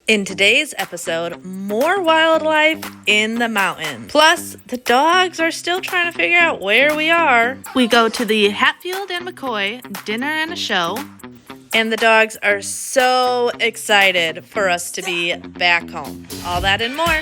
In today's episode, more wildlife in the mountains. Plus, the dogs are still trying to figure out where we are. We go to the Hatfield and McCoy dinner and a show. And the dogs are so excited for us to be back home. All that and more.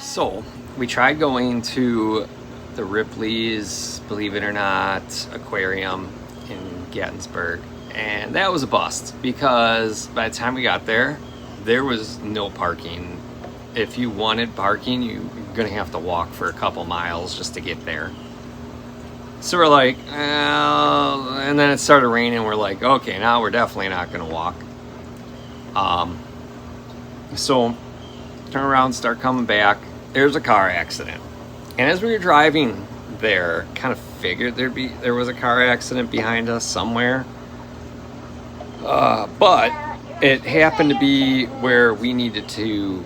So, we tried going to the Ripley's, believe it or not, aquarium in Gatlinburg, and that was a bust because by the time we got there, there was no parking. If you wanted parking, you're gonna have to walk for a couple miles just to get there. So we're like, and then it started raining. We're like, okay, now we're definitely not gonna walk. So turn around, start coming back. There's a car accident, and as we were driving there, kind of figured there was a car accident behind us somewhere. But it happened to be where we needed to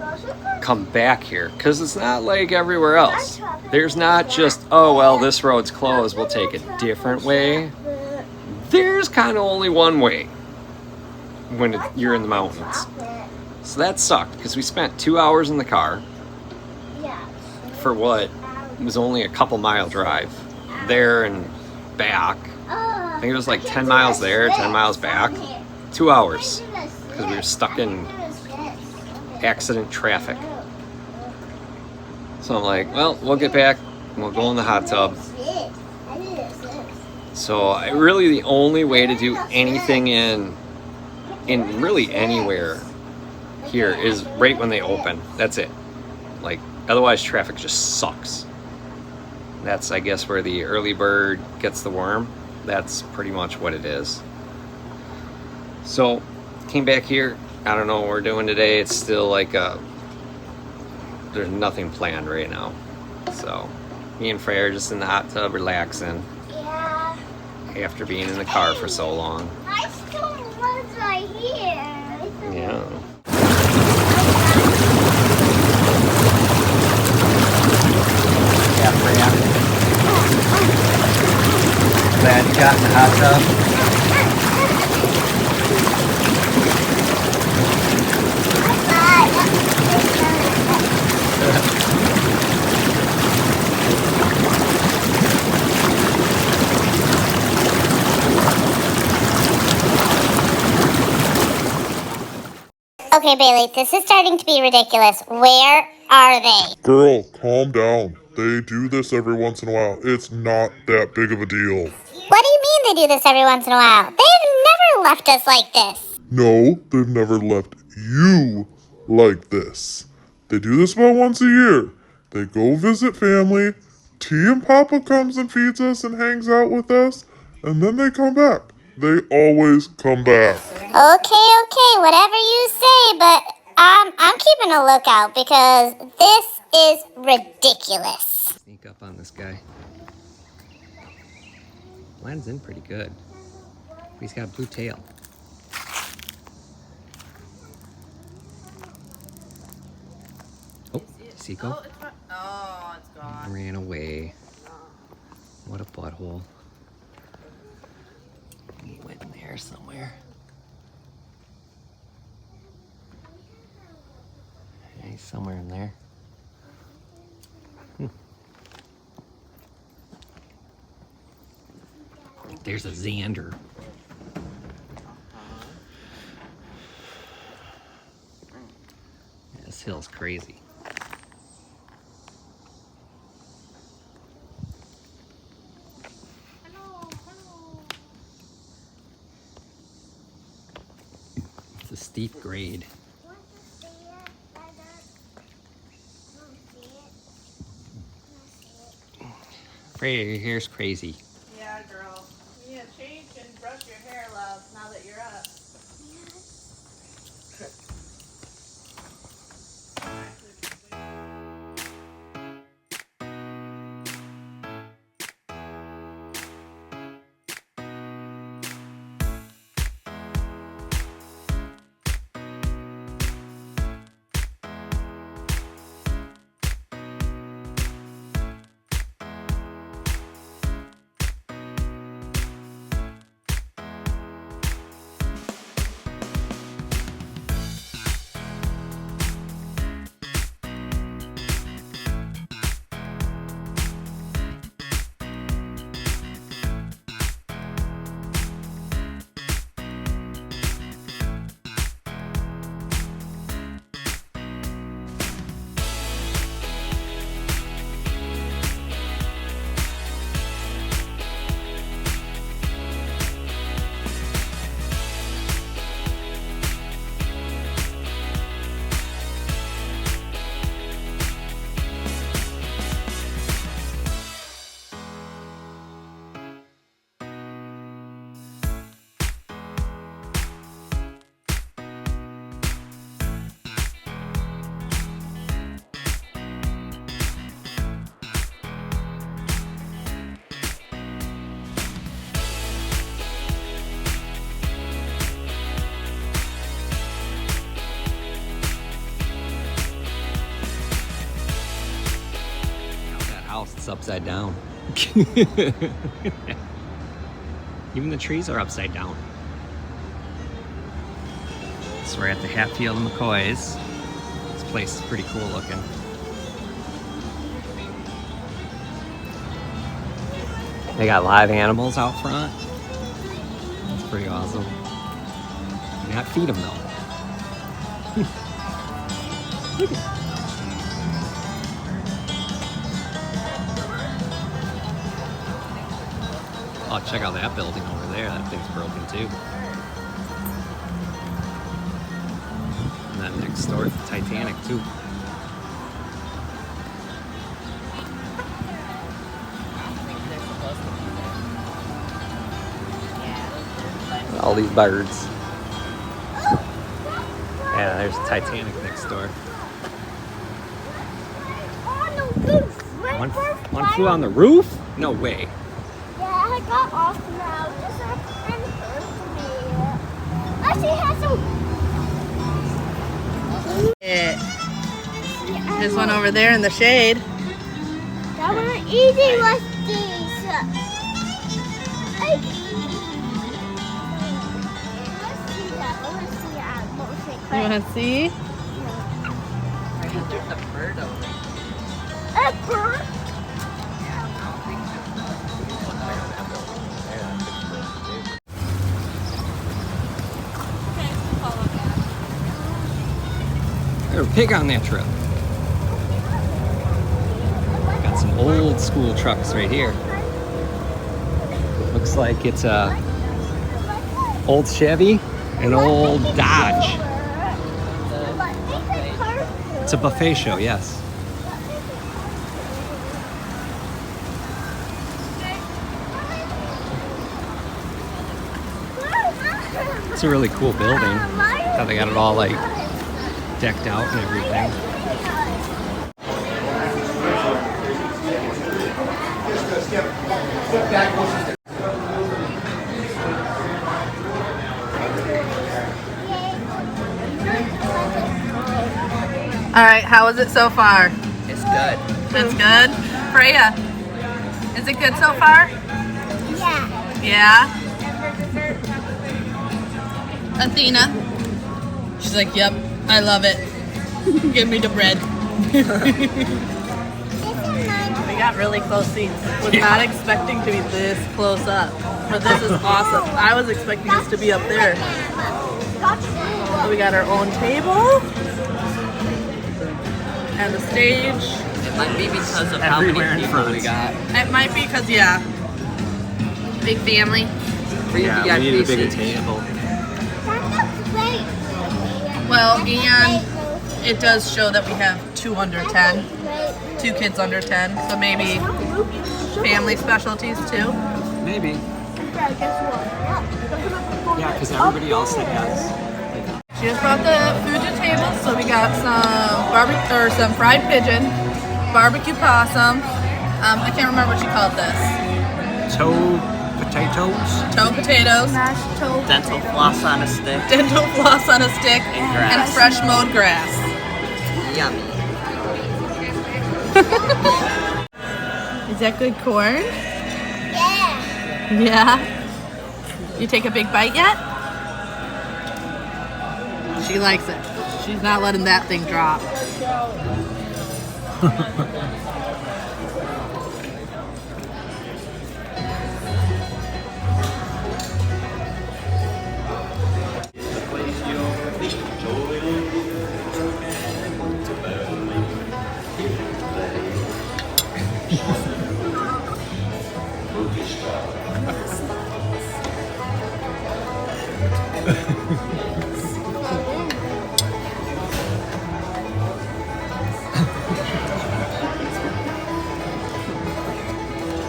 come back here, because it's not like everywhere else. There's not just, oh well, this road's closed, we'll take a different way. There's kind of only one way when you're in the mountains. So that sucked, because we spent 2 hours in the car for what was only a couple mile drive there and back. I think it was like 10 miles there, 10 miles back. 2 hours, because we were stuck in accident traffic. So I'm like, well, we'll get back, we'll go in the hot tub. So really the only way to do anything in really anywhere here is right when they open. That's it. Like, otherwise traffic just sucks. That's, I guess, where the early bird gets the worm. That's pretty much what it is. So came back here. I don't know what we're doing today. It's still like there's nothing planned right now. So me and Freya are just in the hot tub relaxing. Yeah. After being in the car for so long. My stone was right here. Yeah. Yeah, Freya. Glad you got in the hot tub. Okay, Bailey, this is starting to be ridiculous. Where are they? Girl, calm down. They do this every once in a while. It's not that big of a deal. What do you mean they do this every once in a while? They've never left us like this. No, they've never left you like this. They do this about once a year. They go visit family. T and Papa comes and feeds us and hangs out with us. And then they come back. They always come back. Okay, whatever you say, but I'm keeping a lookout because this is ridiculous. Sneak up on this guy. Blends in pretty good. He's got a blue tail. Oh, Seiko. Oh, it's gone. Ran away. What a butthole. He went in there somewhere. Yeah, he's somewhere in there. There's a Xander. This hill's crazy. It's a steep grade. Freya, your hair's crazy. Yeah, girl. You need to change and brush your hair love, now that you're up. It's upside down. Even the trees are upside down. So we're at the Hatfield and McCoy's. This place is pretty cool looking. They got live animals out front. That's pretty awesome. You not feed them though. Oh, check out that building over there. That thing's broken too. And that next door is the Titanic too. All these birds. Yeah, there's the Titanic next door. One flew on the roof? No way. I got off now. Just kind of hurt me. I see has some. There's one over there in the shade. That we're eating like these. You want to see? There's a bird over there. A bird? There's a pig on that truck. Got some old school trucks right here. Looks like it's a old Chevy, an old Dodge. It's a buffet show, yes. It's a really cool building. How they got it all like decked out and everything. All right, how is it so far? It's good. It's good. Freya, is it good so far? Yeah. Yeah. Athena, she's like, yep, I love it. Give me the bread. We got really close seats. Was not expecting to be this close up, but this is awesome. I was expecting this to be up there. So we got our own table and the stage. It might be because of how many people we got. It might be because, yeah, big family. Yeah, we need a bigger table. Well, and it does show that we have 2 under 10, 2 kids under 10, so maybe family specialties too. Maybe. Yeah, because everybody else that has. She just brought the food to the table, so we got some fried pigeon, barbecue possum. I can't remember what she called this. Toe potatoes. Mashed toe. Dental floss on a stick. Dental floss on a stick. grass. And fresh mowed grass. Yummy. Is that good corn? Yeah. Yeah? You take a big bite yet? She likes it. She's not letting that thing drop.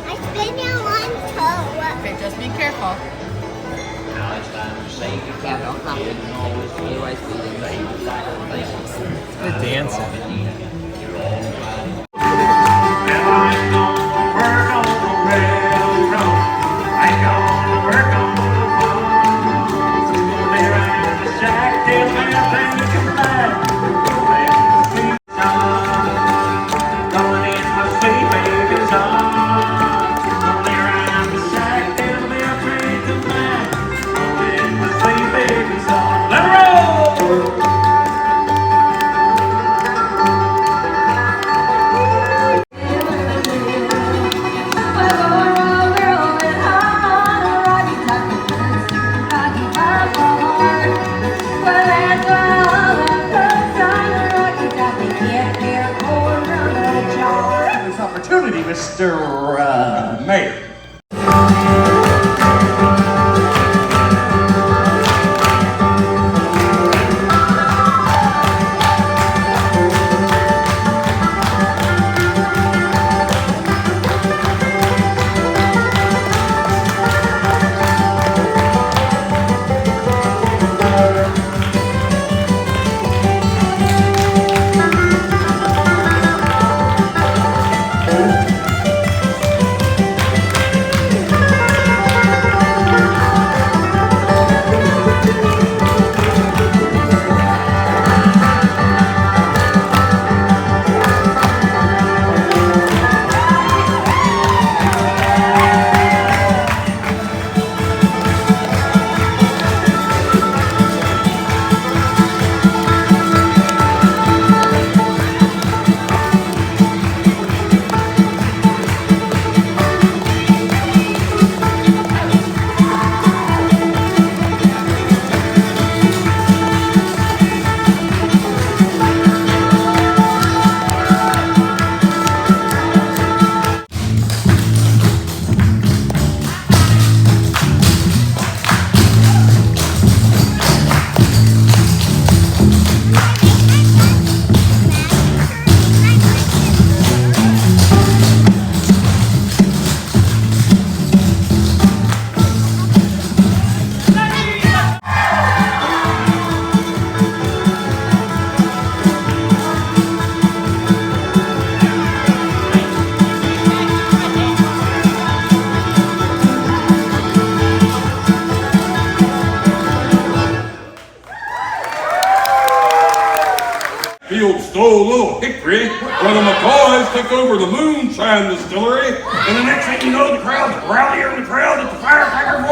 I spin you one toe. Okay, just be careful. Yeah, don't knock it. Otherwise, Good dancing. This opportunity, Mr. Mayor. Field stole a little hickory when the McCoys took over the moonshine distillery, and the next thing you know, the crowd's rallying the crowd at the firecracker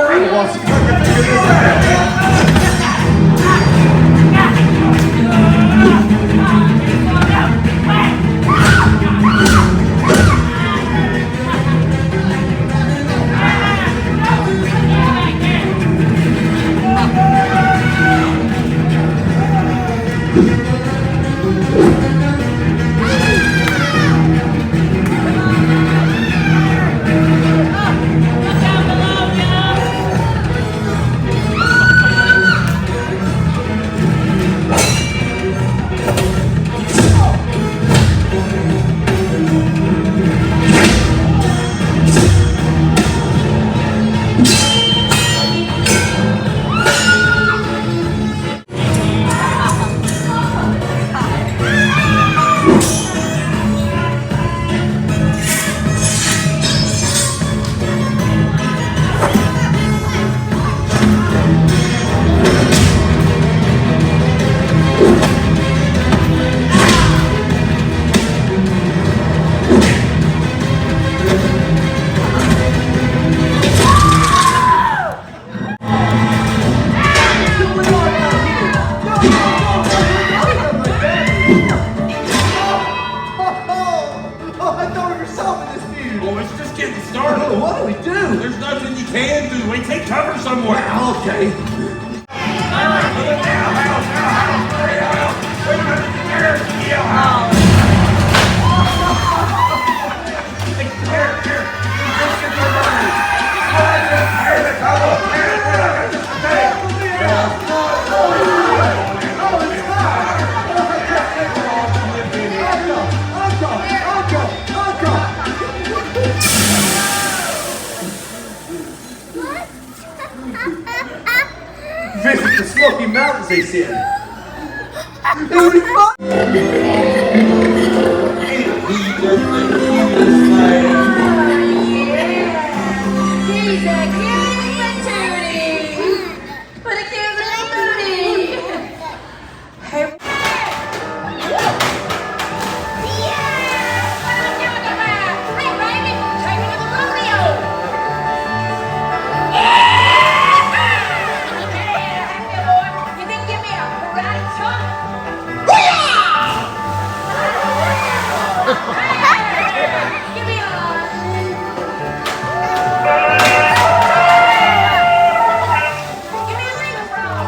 Oh, I thought we were solving this feud. Oh, it's just getting started. Oh, what do we do? There's nothing you can do. We take cover somewhere. Well, okay. Visit the Smoky Mountains, they said. It would be fun. He's a cutie patootie. Put a cute little booty. Hey. Hey, baby, take me to the rodeo. Hey, boy, you think give me a karate chop? Give me a... Give me a ring roll.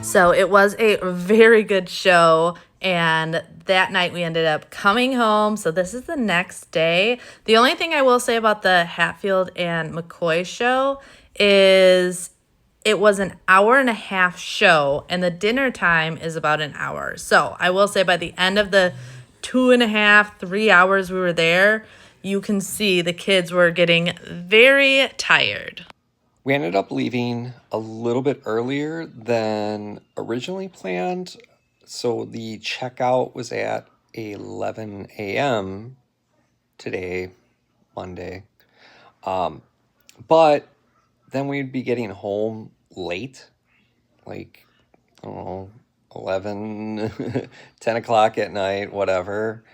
So it was a very good show, and that night we ended up coming home. So this is the next day. The only thing I will say about the Hatfield and McCoy show is it was an hour and a half show, and the dinner time is about an hour. So I will say by the end of the 2.5, 3 hours we were there, you can see the kids were getting very tired. We ended up leaving a little bit earlier than originally planned. So the checkout was at 11 a.m. today, Monday. But then we'd be getting home late, like, I don't know, 11, 10 o'clock at night, whatever.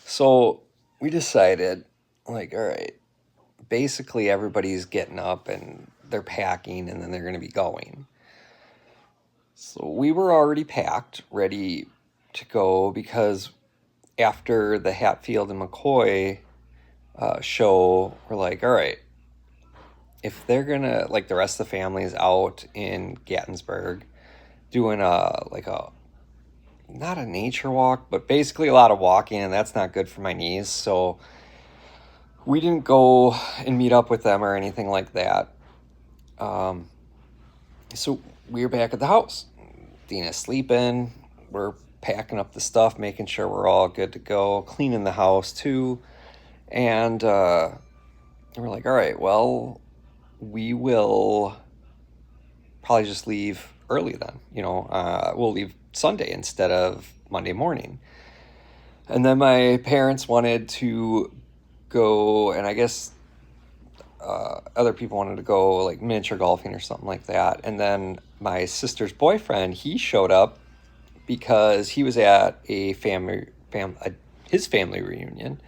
So we decided, like, all right, basically everybody's getting up and they're packing and then they're going to be going. So we were already packed, ready to go, because after the Hatfield and McCoy show, we're like, all right, if they're going to, like, the rest of the family is out in Gatlinburg doing not a nature walk, but basically a lot of walking, and that's not good for my knees. So we didn't go and meet up with them or anything like that. So we were back at the house. Dina's sleeping. We're packing up the stuff, making sure we're all good to go, cleaning the house too. And we're like, all right, well, we will probably just leave early then. We'll leave Sunday instead of Monday morning. And then my parents wanted to go, and I guess other people wanted to go, like, miniature golfing or something like that. And then my sister's boyfriend, he showed up because he was at his family reunion,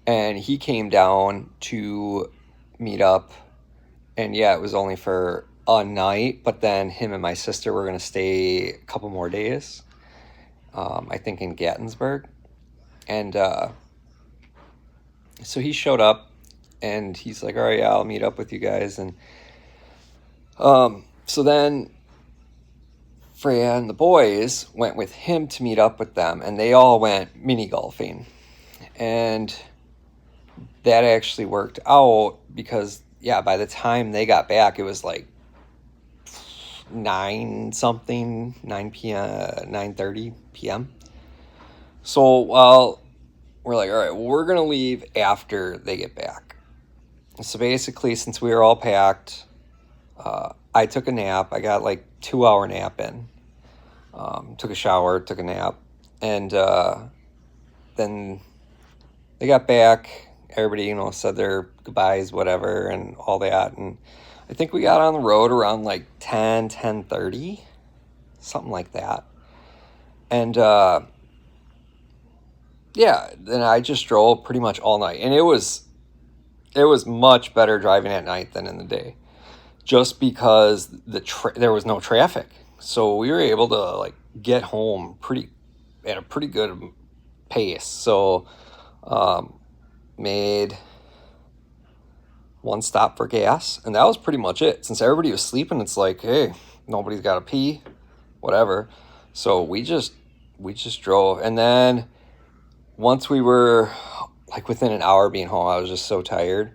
and he came down to meet up. And yeah, it was only for a night, but then him and my sister were going to stay a couple more days, I think in Gatlinburg. And So he showed up, and he's like, all right, yeah, I'll meet up with you guys. And so then Freya and the boys went with him to meet up with them, and they all went mini golfing. And that actually worked out because, yeah, by the time they got back, it was like 9 p.m., 9:30 p.m. So, well, we're like, all right, well, we're going to leave after they get back. So basically, since we were all packed, I took a nap. I got like 2-hour nap in. Took a shower, took a nap. And then they got back. Everybody, you know, said their goodbyes, whatever, and all that. And I think we got on the road around like 10:30, something like that. And yeah, then I just drove pretty much all night. And it was much better driving at night than in the day, just because there was no traffic. So we were able to like get home at a pretty good pace. So made one stop for gas, and that was pretty much it. Since everybody was sleeping, it's like, hey, nobody's got to pee, whatever. So we just drove. And then once we were like within an hour being home, I was just so tired.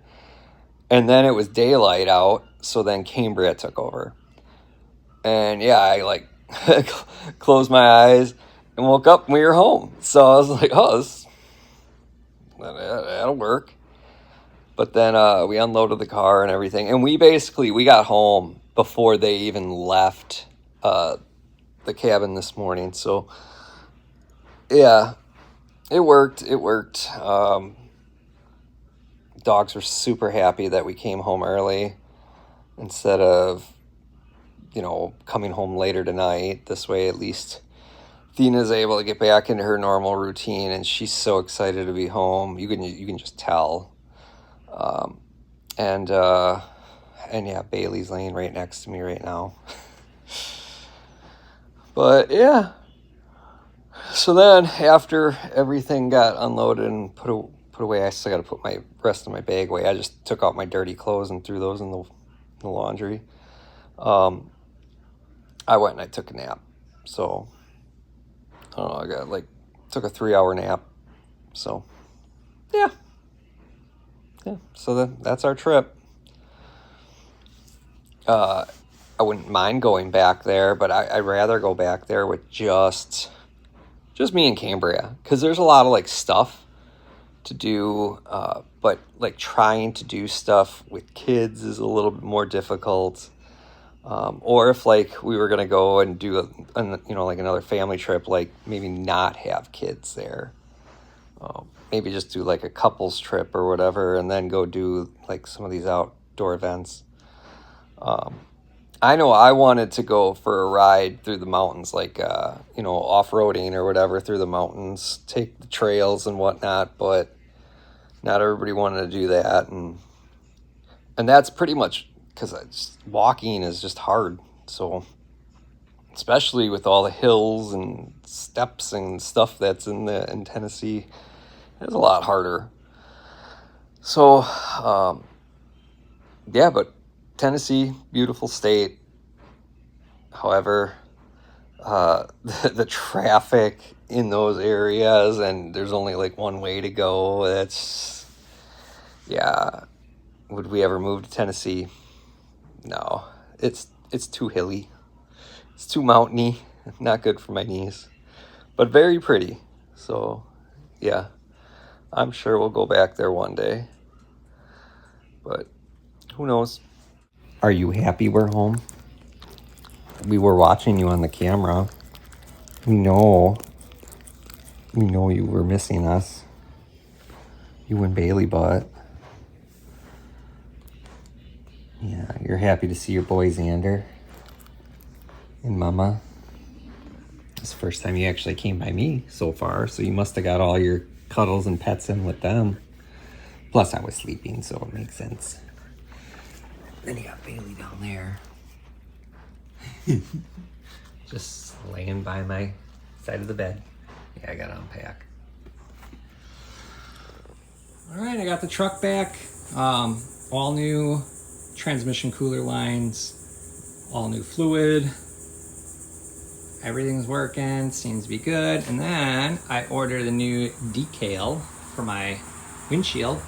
And then it was daylight out, so then Cambriea took over. And yeah, I like closed my eyes and woke up and we were home. So I was like, oh, that'll work. But then we unloaded the car and everything. And we got home before they even left the cabin this morning. So yeah, it worked. Dogs were super happy that we came home early instead of, you know, coming home later tonight. This way, at least Thena's able to get back into her normal routine, and she's so excited to be home. You can just tell. And yeah, Bailey's laying right next to me right now. But yeah. So then, after everything got unloaded and put away, I still got to put my rest of my bag away. I just took out my dirty clothes and threw those in the laundry. I went and I took a nap. So I don't know, took a 3-hour nap. So yeah. So that's our trip. I wouldn't mind going back there, but I'd rather go back there with just me and Cambriea, because there's a lot of like stuff to do, but like trying to do stuff with kids is a little bit more difficult. Or if like we were gonna go and do like another family trip, like maybe not have kids there. Maybe just do like a couples trip or whatever, and then go do like some of these outdoor events. I know I wanted to go for a ride through the mountains, like, off-roading or whatever through the mountains, take the trails and whatnot, but not everybody wanted to do that. And that's pretty much because walking is just hard. So, especially with all the hills and steps and stuff that's in Tennessee, it's a lot harder. So, yeah, but Tennessee, beautiful state. However, the traffic in those areas, and there's only like one way to go. That's, yeah. Would we ever move to Tennessee? No, it's too hilly. It's too mountainy. Not good for my knees, but very pretty. So, yeah, I'm sure we'll go back there one day. But who knows? Are you happy we're home? We were watching you on the camera. We know you were missing us. You and Bailey butt. Yeah, you're happy to see your boy Xander and Mama. It's the first time you actually came by me so far, so you must have got all your cuddles and pets in with them. Plus, I was sleeping, so it makes sense. Then you got Bailey down there. Just laying by my side of the bed. Yeah, I gotta unpack. All right, I got the truck back. All new transmission cooler lines, all new fluid. Everything's working, seems to be good. And then I ordered a new decal for my windshield,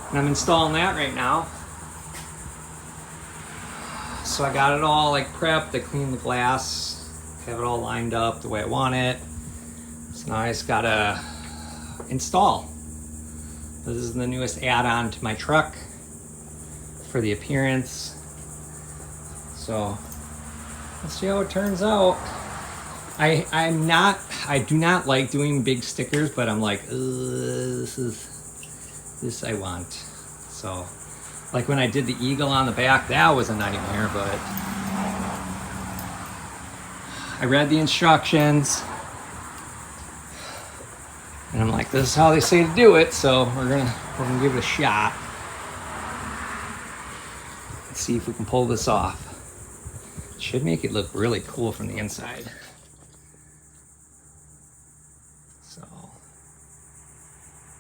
and I'm installing that right now. So I got it all like prepped. I cleaned the glass, have it all lined up the way I want it. So now I just gotta install. This is the newest add-on to my truck for the appearance. So let's see how it turns out. I do not like doing big stickers, but I'm like, this I want. So like when I did the eagle on the back, that was a nightmare, but I read the instructions and I'm like, this is how they say to do it, so we're gonna give it a shot. Let's see if we can pull this off. It should make it look really cool from the inside. So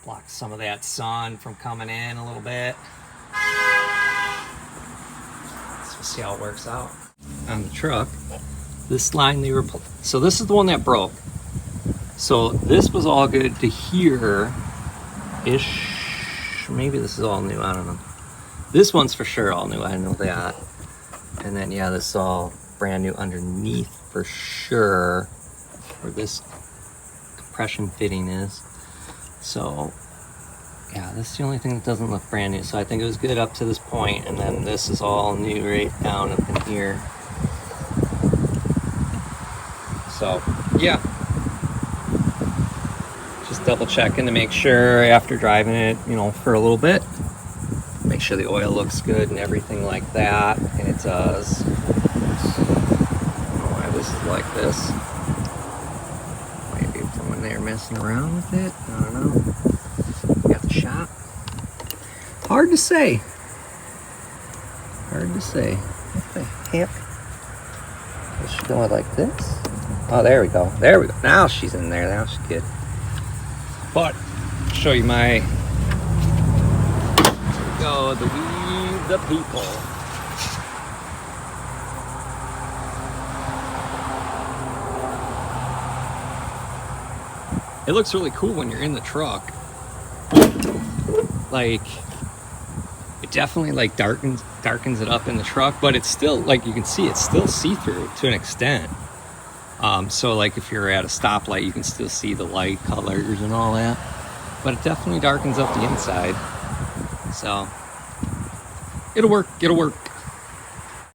block some of that sun from coming in a little bit. So we'll see how it works out. On the truck, this line they replaced. So this is the one that broke. So this was all good to here-ish. Maybe this is all new, I don't know. This one's for sure all new, I know that. And then yeah, this is all brand new underneath for sure, where this compression fitting is. So yeah, this is the only thing that doesn't look brand new. So I think it was good up to this point, and then this is all new right down up in here. So yeah, just double checking to make sure after driving it, you know, for a little bit, make sure the oil looks good and everything like that, and it does. I don't know why this is like this. Maybe from when they were messing around with it, I don't know. Got the shot. Hard to say. Hard to say. What the heck? Is she going like this? Oh, there we go. There we go. Now she's in there. Now she's good. But I'll show you my. Here we go. The We the People. It looks really cool when you're in the truck. Like, it definitely like darkens it up in the truck, but it's still, like, you can see it's still see-through to an extent. So like if you're at a stoplight, you can still see the light colors and all that, but it definitely darkens up the inside. So it'll work